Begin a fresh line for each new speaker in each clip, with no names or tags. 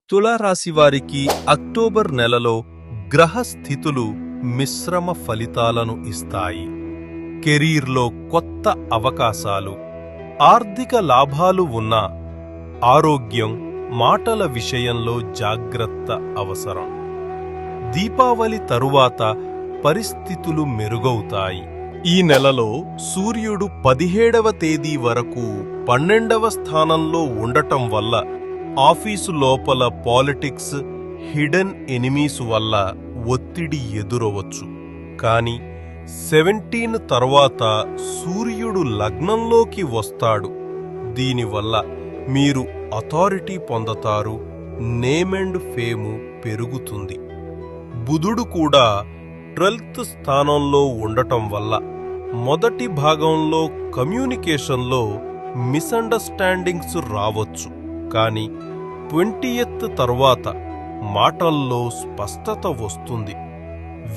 తులారాశి వారికి అక్టోబర్ నెలలో గ్రహ స్థితులు మిశ్రమ ఫలితాలను ఇస్తాయి. కెరీర్లో కొత్త అవకాశాలు, ఆర్థిక లాభాలు ఉన్నా ఆరోగ్యం, మాటల విషయంలో జాగ్రత్త అవసరం. దీపావళి తరువాత పరిస్థితులు మెరుగవుతాయి. ఈ నెలలో సూర్యుడు 17వ తేదీ వరకు 12వ స్థానంలో ఉండటం వల్ల ఆఫీసు లోపల పాలిటిక్స్, హిడెన్ ఎనిమీస్ వల్ల ఒత్తిడి ఎదురవచ్చు. కాని 17 తర్వాత సూర్యుడు లగ్నంలోకి వస్తాడు. దీనివల్ల మీరు అథారిటీ పొందతారు, నేమ్ అండ్ ఫేము పెరుగుతుంది. బుధుడు కూడా 12th స్థానంలో ఉండటం వల్ల మొదటి భాగంలో కమ్యూనికేషన్లో మిస్అండర్స్టాండింగ్స్ రావచ్చు. కాని 20th తర్వాత మాటల్లో స్పష్టత వస్తుంది.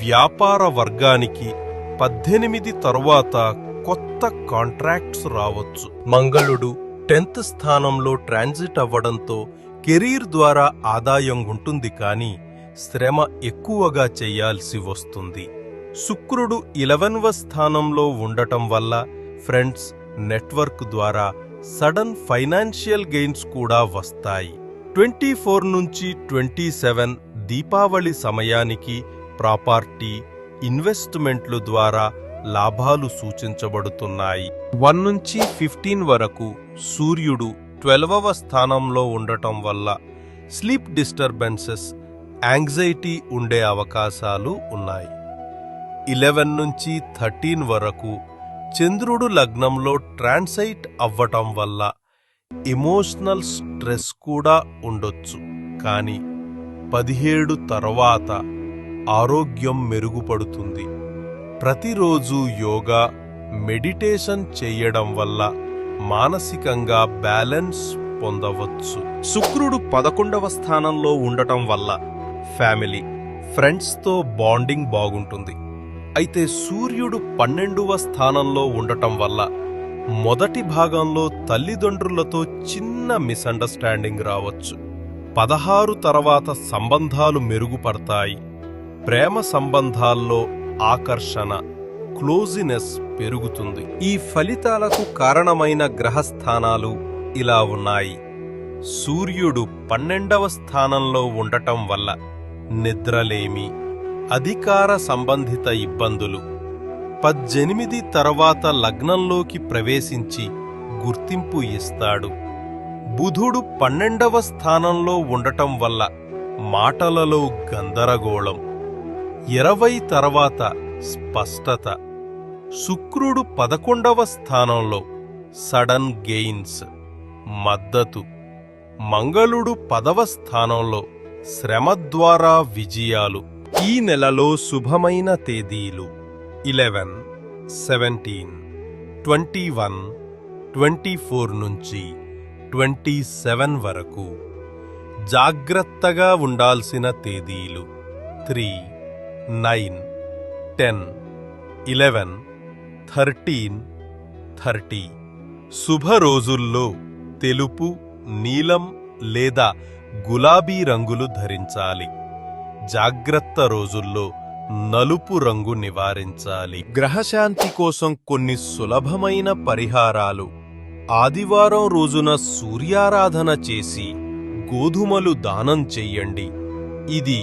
వ్యాపార వర్గానికి 18 తర్వాత కొత్త కాంట్రాక్ట్స్ రావచ్చు. మంగళుడు 10th స్థానంలో ట్రాన్సిట్ అవ్వడంతో కెరీర్ ద్వారా ఆదాయం ఉంటుంది, కానీ శ్రమ ఎక్కువగా చెయ్యాల్సి వస్తుంది. శుక్రుడు 11వ స్థానంలో ఉండటం వల్ల ఫ్రెండ్స్, నెట్వర్క్ ద్వారా సడన్ ఫైనాన్షియల్ గెయిన్స్ కూడా వస్తాయి. 24 నుంచి 27 దీపావళి సమయానికి ప్రాపర్టీ, ఇన్వెస్ట్మెంట్లు ద్వారా లాభాలు సూచించబడుతున్నాయి. 1 నుంచి 15 వరకు సూర్యుడు 12వ స్థానంలో ఉండటం వల్ల స్లీప్ డిస్టర్బెన్సెస్, యాంగ్జైటీ ఉండే అవకాశాలు ఉన్నాయి. 11 నుంచి 13 వరకు చంద్రుడు లగ్నంలో ట్రాన్సైట్ అవ్వటం వల్ల ఎమోషనల్ స్ట్రెస్ కూడా ఉండొచ్చు. కాని 17 తర్వాత ఆరోగ్యం మెరుగుపడుతుంది. ప్రతిరోజు యోగా, మెడిటేషన్ చేయడం వల్ల మానసికంగా బ్యాలెన్స్ పొందవచ్చు. శుక్రుడు 11వ స్థానంలో ఉండటం వల్ల ఫ్యామిలీ, ఫ్రెండ్స్తో బాండింగ్ బాగుంటుంది. అయితే సూర్యుడు 12వ స్థానంలో ఉండటం వల్ల మొదటి భాగంలో తల్లిదండ్రులతో చిన్న మిస్అండర్స్టాండింగ్ రావచ్చు. 16 తర్వాత సంబంధాలు మెరుగుపడతాయి. ప్రేమ సంబంధాల్లో ఆకర్షణ, క్లోజినెస్ పెరుగుతుంది. ఈ ఫలితాలకు కారణమైన గ్రహస్థానాలు ఇలా ఉన్నాయి. సూర్యుడు 12వ స్థానంలో ఉండటం వల్ల నిద్రలేమి, అధికార సంబంధిత ఇబ్బందులు. 18 తర్వాత లగ్నంలోకి ప్రవేశించి గుర్తింపు ఇస్తాడు. బుధుడు 12వ స్థానంలో ఉండటం వల్ల మాటలలో గందరగోళం. 20 తర్వాత స్పష్టత. శుక్రుడు 11వ స్థానంలో సడన్ గెయిన్స్, మద్దతు. మంగళుడు 10వ స్థానంలో శ్రమ ద్వారా విజయాలు. ఈ నెలలో శుభమైన తేదీలు 11, 17, 21, 24 నుంచి 27 వరకు. జాగ్రత్తగా ఉండాల్సిన తేదీలు 3, 9, 10, 11, 13, 30. శుభ రోజుల్లో తెలుపు, నీలం లేదా గులాబీ రంగులు ధరించాలి. జాగ్రత్త రోజుల్లో నలుపు రంగు నివారించాలి. గ్రహశాంతి కోసం కొన్ని సులభమైన పరిహారాలు. ఆదివారం రోజున సూర్యారాధన చేసి గోధుమలు దానం చెయ్యండి. ఇది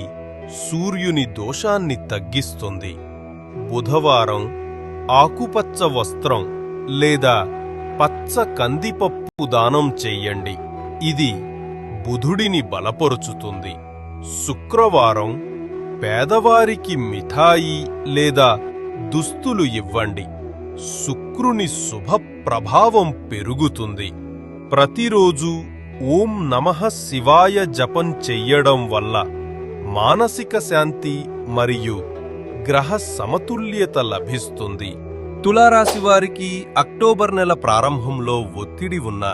సూర్యుని దోషాన్ని తగ్గిస్తుంది. బుధవారం ఆకుపచ్చ వస్త్రం లేదా పచ్చ కందిపప్పు దానం చెయ్యండి. ఇది బుధుడిని బలపరుచుతుంది. శుక్రవారం పేదవారికి మిఠాయి లేదా దుస్తులు ఇవ్వండి. శుక్రుని శుభ ప్రభావం పెరుగుతుంది. ప్రతిరోజు ఓం నమః శివాయ జపం చెయ్యడం వల్ల మానసిక శాంతి మరియు గ్రహ సమతుల్యత లభిస్తుంది. తులారాశి వారికి అక్టోబర్ నెల ప్రారంభంలో ఒత్తిడి ఉన్న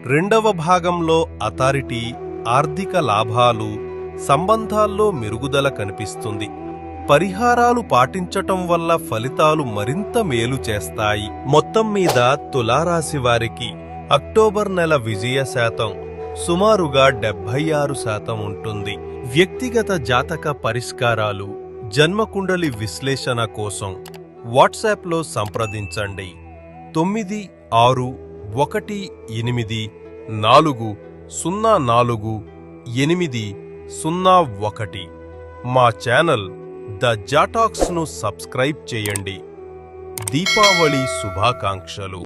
2వ భాగంలో అథారిటీ, ఆర్థిక లాభాలు, సంబంధాల్లో మెరుగుదల కనిపిస్తుంది. పరిహారాలు పాటించటం వల్ల ఫలితాలు మరింత మేలు చేస్తాయి. మొత్తం మీద తులారాశి వారికి అక్టోబర్ నెల విజయ శాతం సుమారుగా 76% ఉంటుంది. వ్యక్తిగత జాతక పరిష్కారాలు, జన్మకుండలి విశ్లేషణ కోసం వాట్సాప్లో సంప్రదించండి 9618404801. మా ఛానల్ ద జాటాక్స్ను సబ్స్క్రైబ్ చేయండి. దీపావళి శుభాకాంక్షలు.